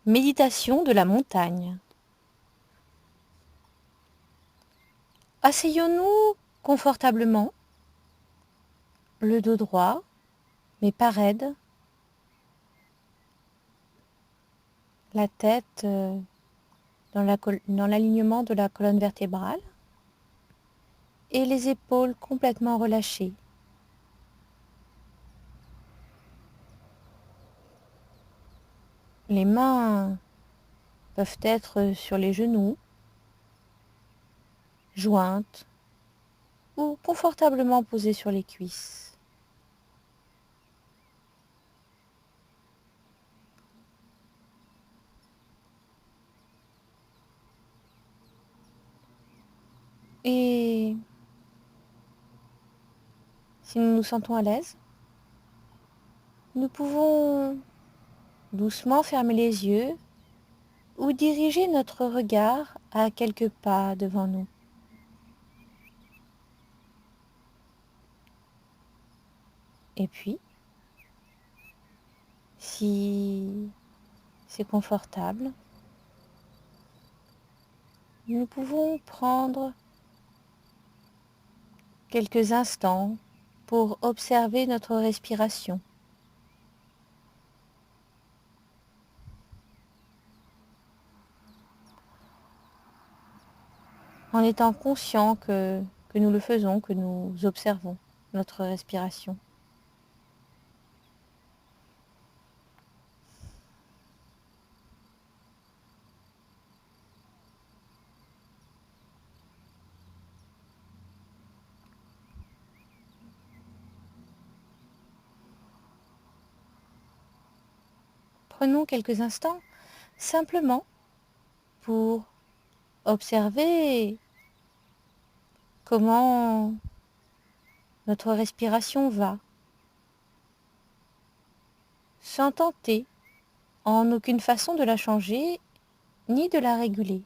Méditation de la montagne. Asseyons-nous confortablement, le dos droit, mais pas raide, la tête dans l'alignement de la colonne vertébrale et les épaules complètement relâchées. Les mains peuvent être sur les genoux, jointes ou confortablement posées sur les cuisses. Et si nous nous sentons à l'aise, nous pouvons doucement fermer les yeux ou diriger notre regard à quelques pas devant nous. Et puis, si c'est confortable, nous pouvons prendre quelques instants pour observer notre respiration. En étant conscient que nous le faisons, que nous observons notre respiration. Prenons quelques instants simplement pour observer comment notre respiration va, sans tenter en aucune façon de la changer ni de la réguler,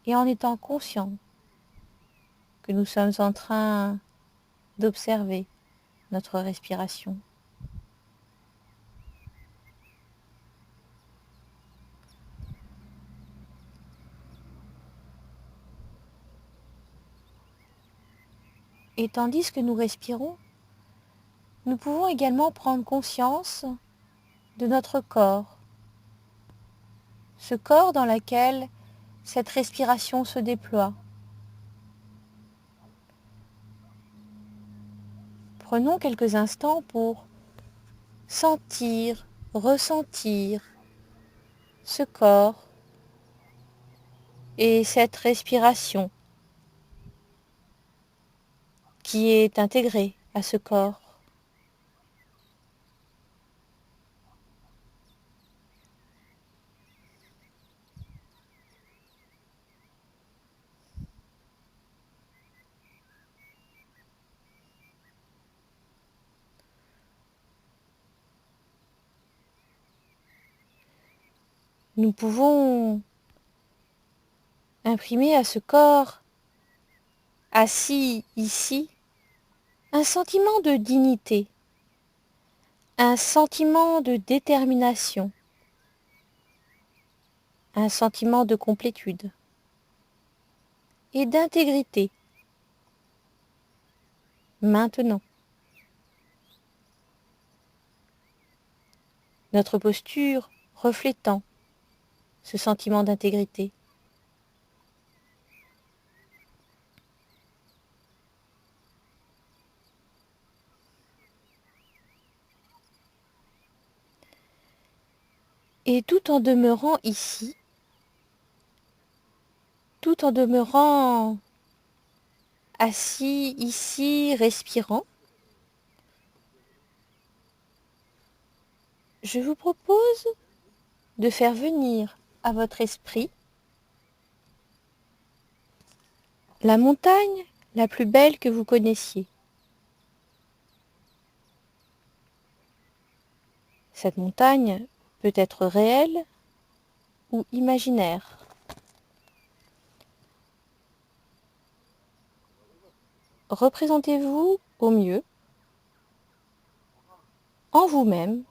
et en étant conscient que nous sommes en train d'observer notre respiration. Et tandis que nous respirons, nous pouvons également prendre conscience de notre corps, ce corps dans lequel cette respiration se déploie. Prenons quelques instants pour sentir, ressentir ce corps et cette respiration qui est intégrée à ce corps. Nous pouvons imprimer à ce corps assis ici un sentiment de dignité, un sentiment de détermination, un sentiment de complétude et d'intégrité. Maintenant, notre posture reflétant ce sentiment d'intégrité. Et tout en demeurant ici, tout en demeurant assis ici, respirant, je vous propose de faire venir à votre esprit la montagne la plus belle que vous connaissiez. Cette montagne peut être réelle ou imaginaire. Représentez-vous au mieux, en vous-même,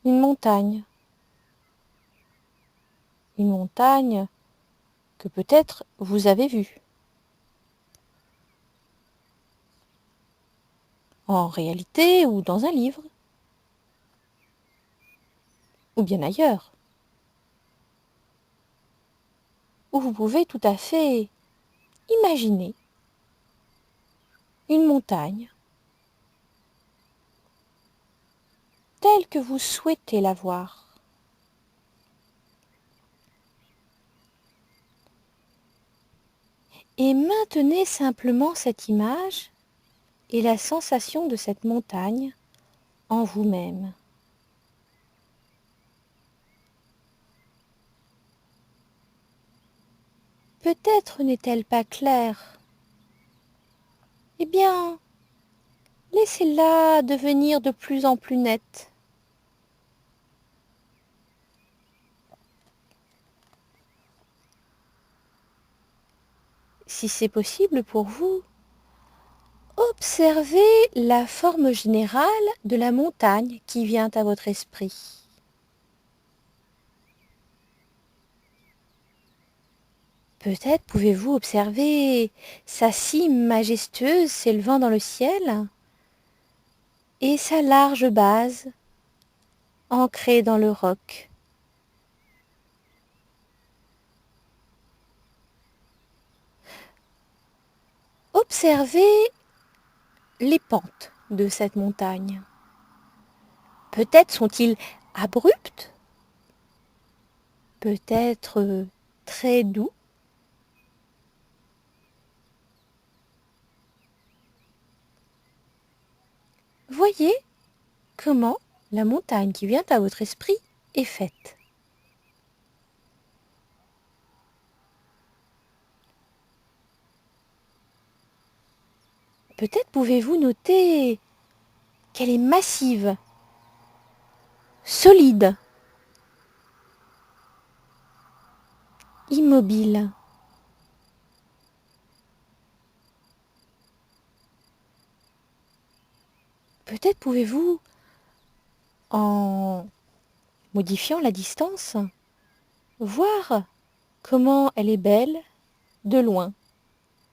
une montagne. Une montagne que peut-être vous avez vue. En réalité ou dans un livre. Ou bien ailleurs. Ou vous pouvez tout à fait imaginer une montagne telle que vous souhaitez la voir. Et maintenez simplement cette image et la sensation de cette montagne en vous-même. Peut-être n'est-elle pas claire. Eh bien, laissez-la devenir de plus en plus nette. Si c'est possible pour vous, observez la forme générale de la montagne qui vient à votre esprit. Peut-être pouvez-vous observer sa cime majestueuse s'élevant dans le ciel et sa large base ancrée dans le roc. Observez les pentes de cette montagne. Peut-être sont-ils abrupts, peut-être très doux. Voyez comment la montagne qui vient à votre esprit est faite. Peut-être pouvez-vous noter qu'elle est massive, solide, immobile. Peut-être pouvez-vous, en modifiant la distance, voir comment elle est belle de loin,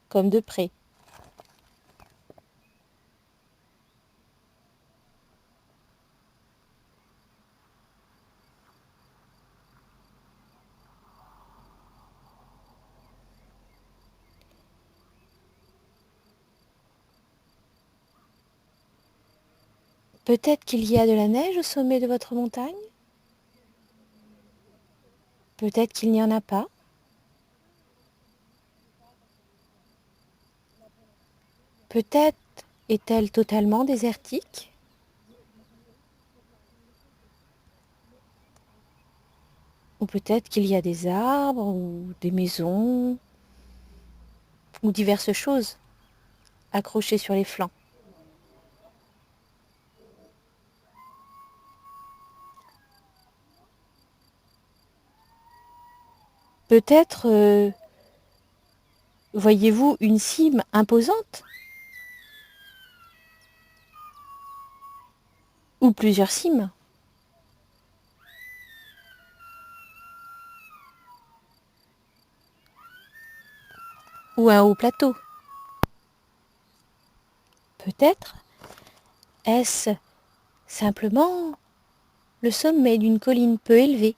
comme de près. Peut-être qu'il y a de la neige au sommet de votre montagne. Peut-être qu'il n'y en a pas. Peut-être est-elle totalement désertique. Ou peut-être qu'il y a des arbres ou des maisons ou diverses choses accrochées sur les flancs. Peut-être voyez-vous une cime imposante ou plusieurs cimes ou un haut plateau. Peut-être est-ce simplement le sommet d'une colline peu élevée.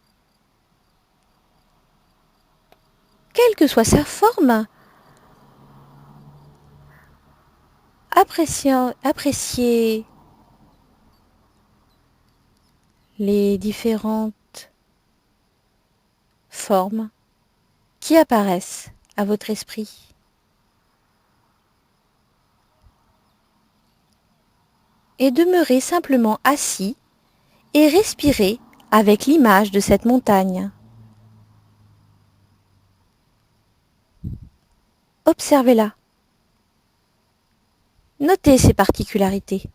Quelle que soit sa forme, appréciez les différentes formes qui apparaissent à votre esprit. Et demeurez simplement assis et respirez avec l'image de cette montagne. Observez-la. Notez ses particularités.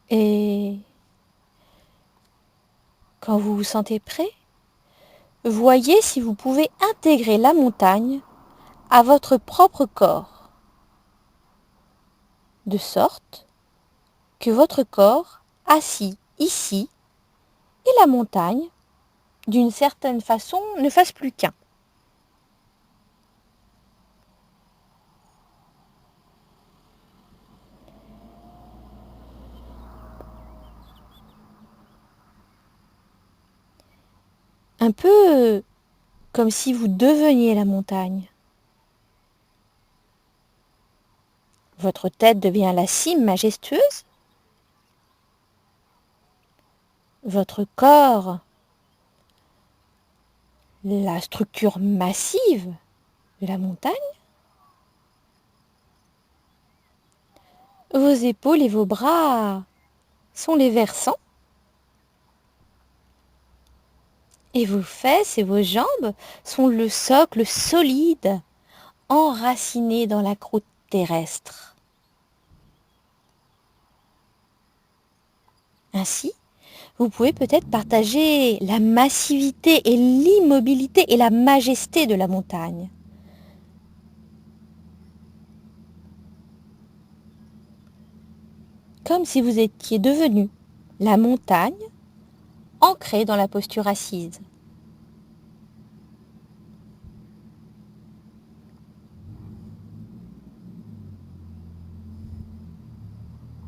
Et Quand vous vous sentez prêt, voyez si vous pouvez intégrer la montagne à votre propre corps, de sorte que votre corps, assis ici, et la montagne, d'une certaine façon, ne fassent plus qu'un. Un peu comme si vous deveniez la montagne. Votre tête devient la cime majestueuse. Votre corps, la structure massive de la montagne. Vos épaules et vos bras sont les versants. Et vos fesses et vos jambes sont le socle solide, enraciné dans la croûte terrestre. Ainsi, vous pouvez peut-être partager la massivité et l'immobilité et la majesté de la montagne. Comme si vous étiez devenu la montagne ancrée dans la posture assise.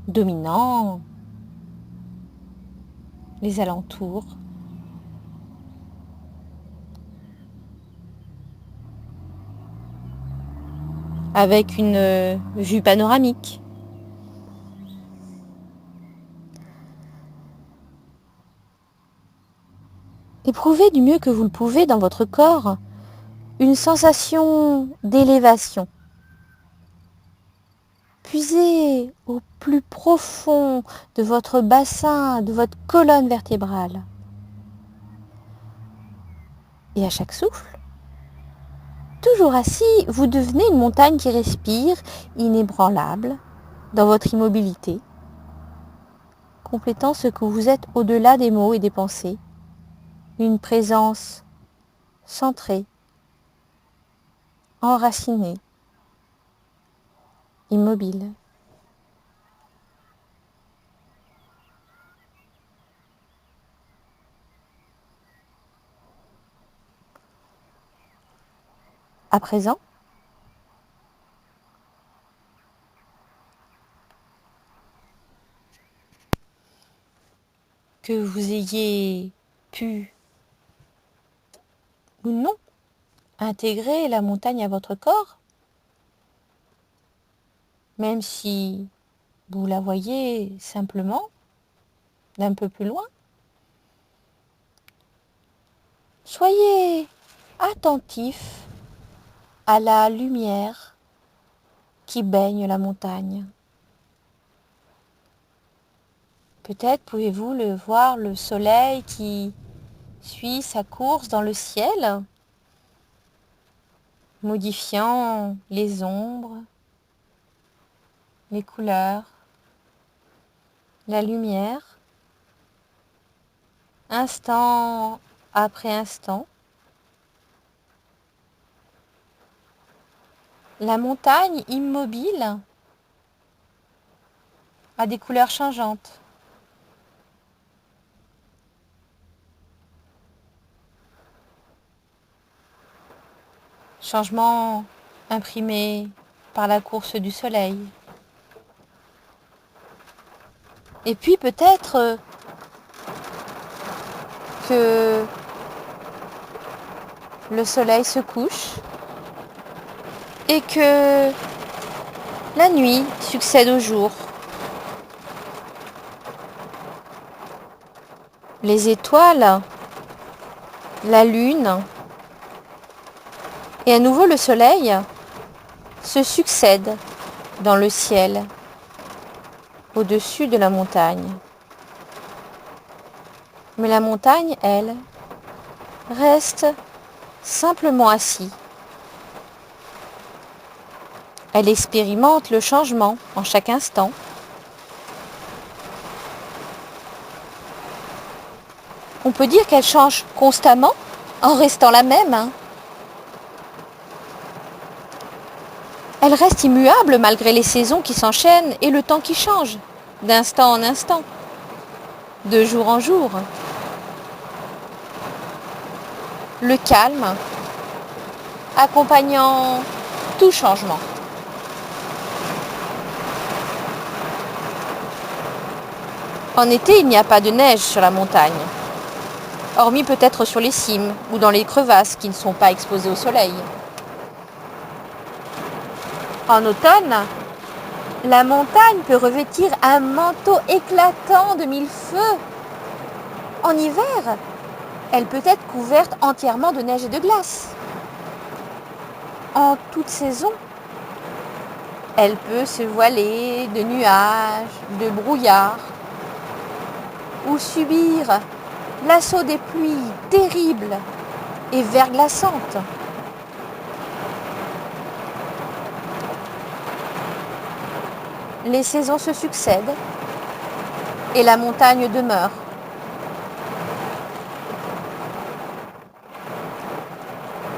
Dominant les alentours. Avec une vue panoramique. Éprouvez du mieux que vous le pouvez dans votre corps une sensation d'élévation. Puisez au plus profond de votre bassin, de votre colonne vertébrale. Et à chaque souffle, toujours assis, vous devenez une montagne qui respire, inébranlable, dans votre immobilité, complétant ce que vous êtes au-delà des mots et des pensées. Une présence centrée, enracinée, immobile. À présent, que vous ayez pu ou non intégrer la montagne à votre corps, même si vous la voyez simplement d'un peu plus loin, soyez attentif à la lumière qui baigne la montagne. Peut-être pouvez-vous le voir, le soleil qui suit sa course dans le ciel, modifiant les ombres, les couleurs, la lumière, instant après instant. La montagne immobile a des couleurs changeantes. Changement imprimé par la course du soleil. Et puis peut-être que le soleil se couche et que la nuit succède au jour. Les étoiles, la lune et à nouveau le soleil se succèdent dans le ciel, au-dessus de la montagne. Mais la montagne, elle, reste simplement assise. Elle expérimente le changement en chaque instant. On peut dire qu'elle change constamment en restant la même, hein. Elle reste immuable malgré les saisons qui s'enchaînent et le temps qui change, d'instant en instant, de jour en jour. Le calme, accompagnant tout changement. En été, il n'y a pas de neige sur la montagne, hormis peut-être sur les cimes ou dans les crevasses qui ne sont pas exposées au soleil. En automne, la montagne peut revêtir un manteau éclatant de mille feux. En hiver, elle peut être couverte entièrement de neige et de glace. En toute saison, elle peut se voiler de nuages, de brouillards, ou subir l'assaut des pluies terribles et verglaçantes. Les saisons se succèdent et la montagne demeure.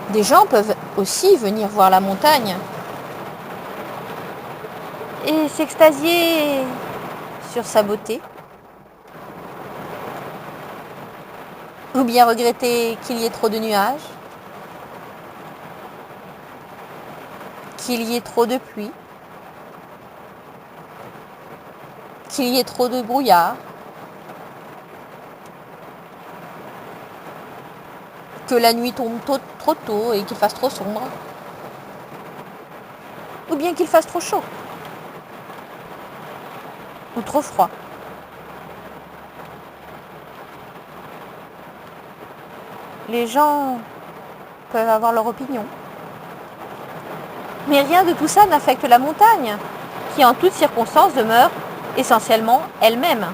Des gens peuvent aussi venir voir la montagne et s'extasier sur sa beauté, ou bien regretter qu'il y ait trop de nuages, qu'il y ait trop de pluie, qu'il y ait trop de brouillard, que la nuit tombe trop tôt et qu'il fasse trop sombre, ou bien qu'il fasse trop chaud, ou trop froid. Les gens peuvent avoir leur opinion. Mais rien de tout ça n'affecte la montagne, qui en toutes circonstances demeure essentiellement elle-même.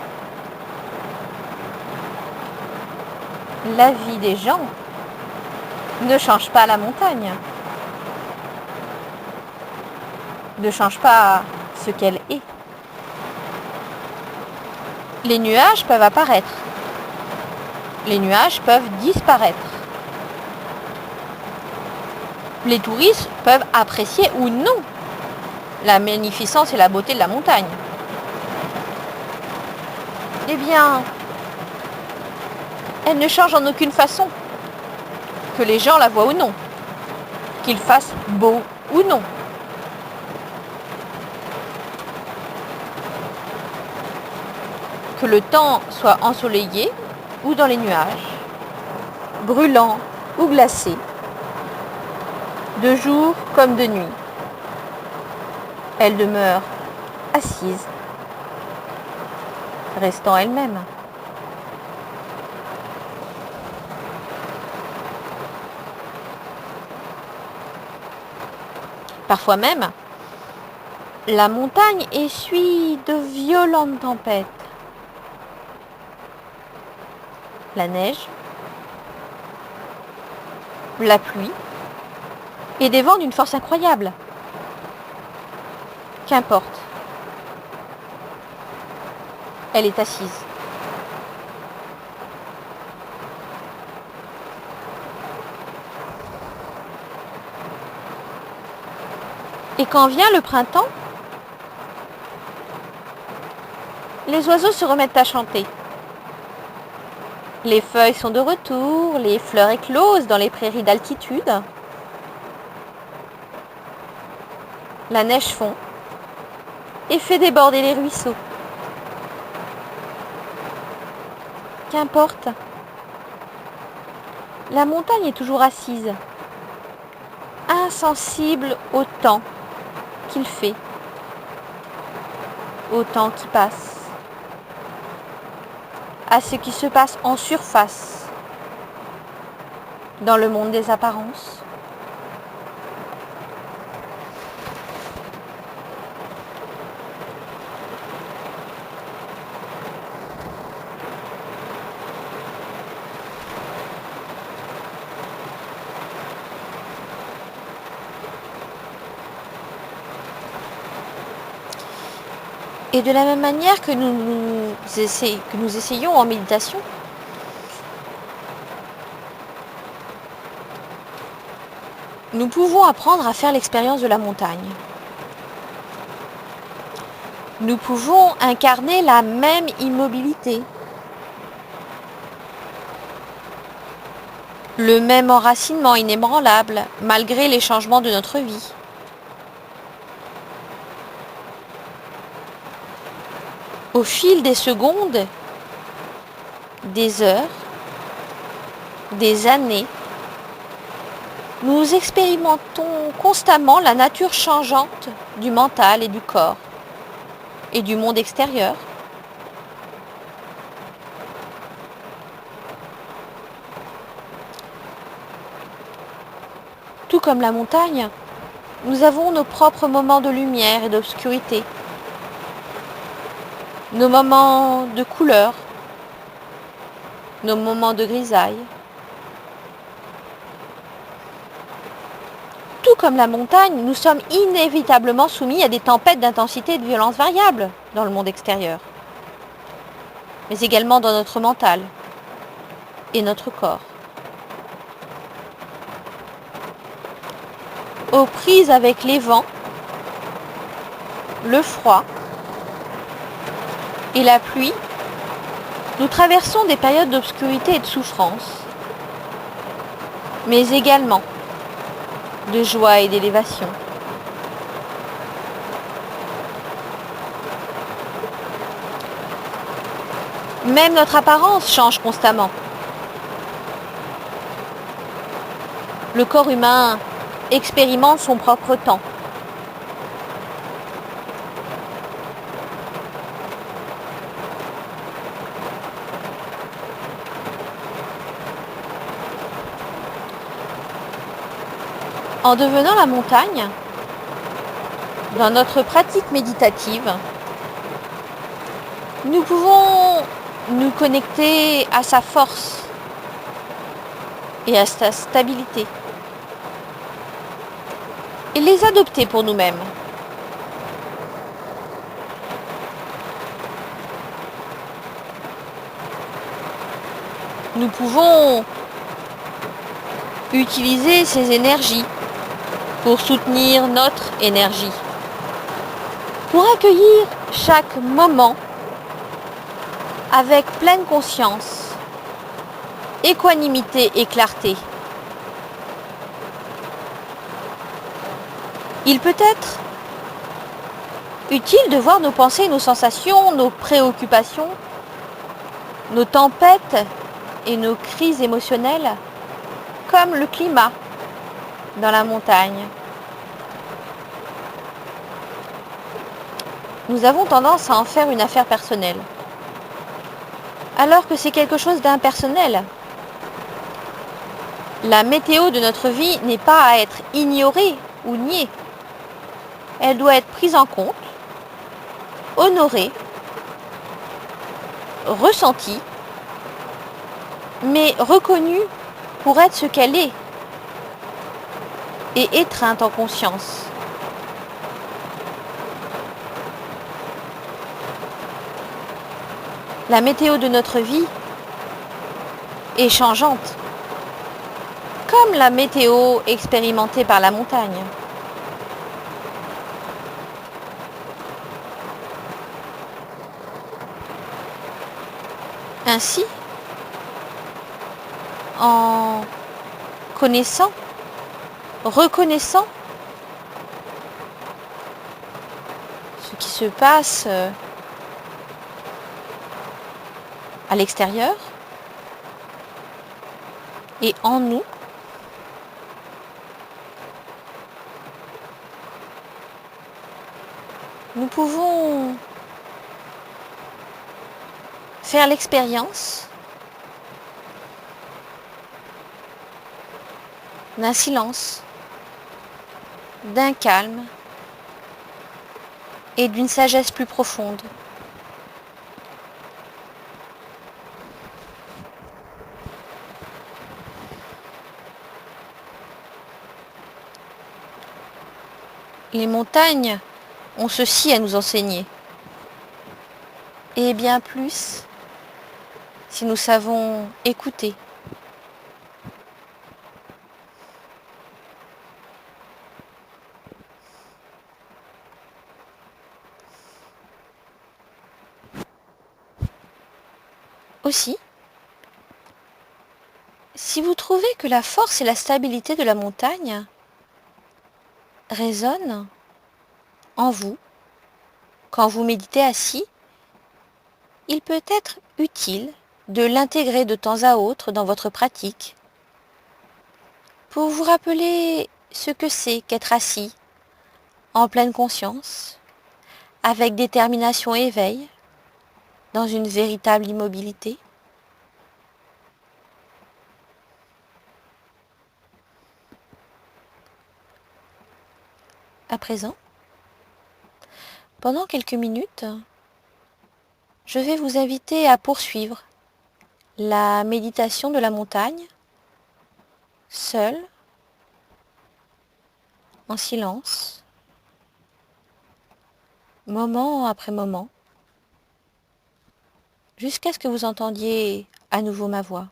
La vie des gens ne change pas la montagne, ne change pas ce qu'elle est. Les nuages peuvent apparaître, les nuages peuvent disparaître. Les touristes peuvent apprécier ou non la magnificence et la beauté de la montagne. Eh bien, elle ne change en aucune façon, que les gens la voient ou non, qu'il fasse beau ou non. Que le temps soit ensoleillé ou dans les nuages, brûlant ou glacé, de jour comme de nuit. Elle demeure assise, restant elle-même. Parfois même, la montagne essuie de violentes tempêtes. La neige, la pluie et des vents d'une force incroyable. Qu'importe. Elle est assise. Et quand vient le printemps, les oiseaux se remettent à chanter. Les feuilles sont de retour, les fleurs éclosent dans les prairies d'altitude. La neige fond et fait déborder les ruisseaux. Qu'importe. La montagne est toujours assise, insensible au temps qu'il fait, au temps qui passe, à ce qui se passe en surface, dans le monde des apparences. Et de la même manière que nous essayons en méditation Nous pouvons apprendre à faire l'expérience de la montagne. Nous pouvons incarner la même immobilité, le même enracinement inébranlable malgré les changements de notre vie. Au fil des secondes, des heures, des années, nous expérimentons constamment la nature changeante du mental et du corps et du monde extérieur. Tout comme la montagne, nous avons nos propres moments de lumière et d'obscurité, nos moments de couleur, nos moments de grisaille. Tout comme la montagne, nous sommes inévitablement soumis à des tempêtes d'intensité et de violence variables dans le monde extérieur, mais également dans notre mental et notre corps. Aux prises avec les vents, le froid et la pluie, nous traversons des périodes d'obscurité et de souffrance, mais également de joie et d'élévation. Même notre apparence change constamment. Le corps humain expérimente son propre temps. En devenant la montagne, dans notre pratique méditative, nous pouvons nous connecter à sa force et à sa stabilité et les adopter pour nous-mêmes. Nous pouvons utiliser ces énergies pour soutenir notre énergie, pour accueillir chaque moment avec pleine conscience, équanimité et clarté. Il peut être utile de voir nos pensées, nos sensations, nos préoccupations, nos tempêtes et nos crises émotionnelles comme le climat dans la montagne. Nous avons tendance à en faire une affaire personnelle, alors que c'est quelque chose d'impersonnel. La météo de notre vie n'est pas à être ignorée ou niée. Elle doit être prise en compte, honorée, ressentie, mais reconnue pour être ce qu'elle est et étreinte en conscience. La météo de notre vie est changeante, comme la météo expérimentée par la montagne. Ainsi, en connaissant, reconnaissant ce qui se passe à l'extérieur et en nous, nous pouvons faire l'expérience d'un silence, d'un calme et d'une sagesse plus profonde. Les montagnes ont ceci à nous enseigner, et bien plus si nous savons écouter. Aussi, si vous trouvez que la force et la stabilité de la montagne résonnent en vous quand vous méditez assis, il peut être utile de l'intégrer de temps à autre dans votre pratique pour vous rappeler ce que c'est qu'être assis en pleine conscience, avec détermination et éveil, dans une véritable immobilité. À présent, pendant quelques minutes, je vais vous inviter à poursuivre la méditation de la montagne, seul, en silence, moment après moment, jusqu'à ce que vous entendiez à nouveau ma voix.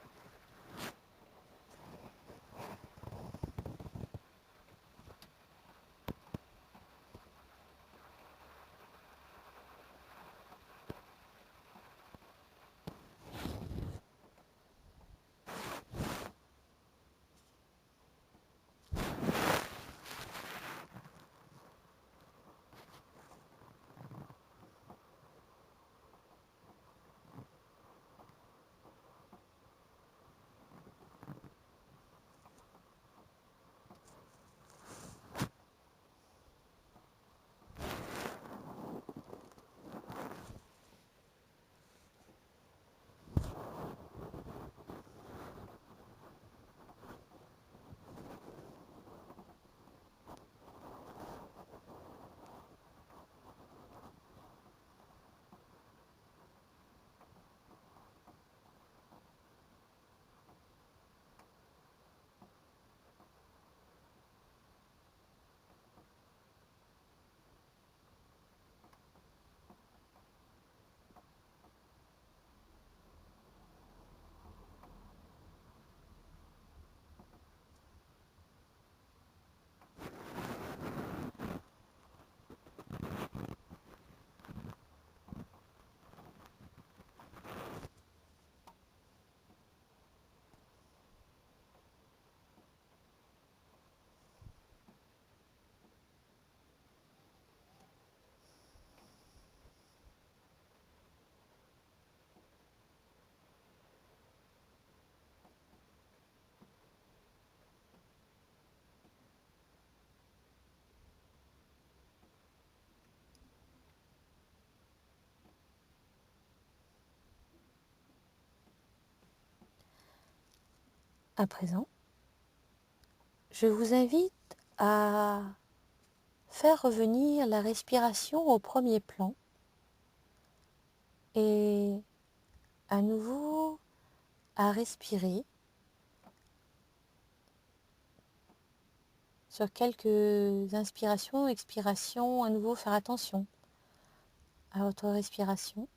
À présent, je vous invite à faire revenir la respiration au premier plan et à nouveau à respirer sur quelques inspirations, expirations, à nouveau faire attention à votre respiration.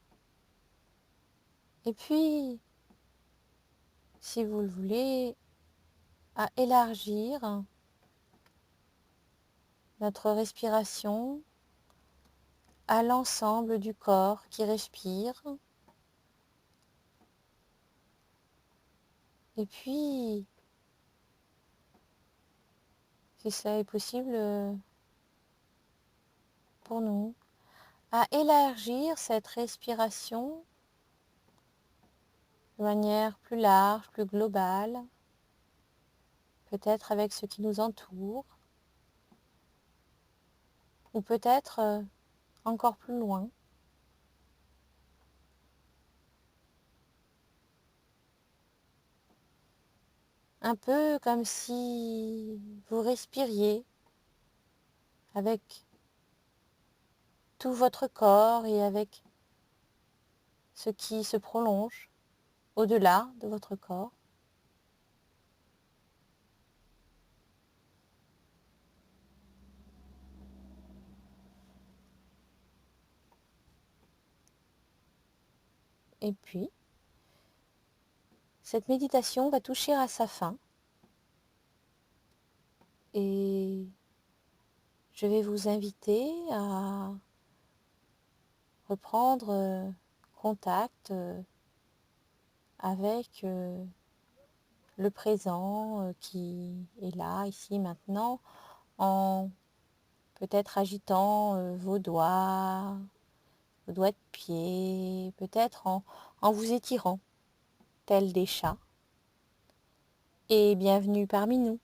Et puis, si vous le voulez, à élargir notre respiration à l'ensemble du corps qui respire. Et puis, si ça est possible pour nous, à élargir cette respiration de manière plus large, plus globale, peut-être avec ce qui nous entoure, ou peut-être encore plus loin. Un peu comme si vous respiriez avec tout votre corps et avec ce qui se prolonge au-delà de votre corps. Et puis, cette méditation va toucher à sa fin et je vais vous inviter à reprendre contact avec le présent qui est là, ici, maintenant, en peut-être agitant vos doigts de pied, peut-être en vous étirant, tels des chats. Et bienvenue parmi nous.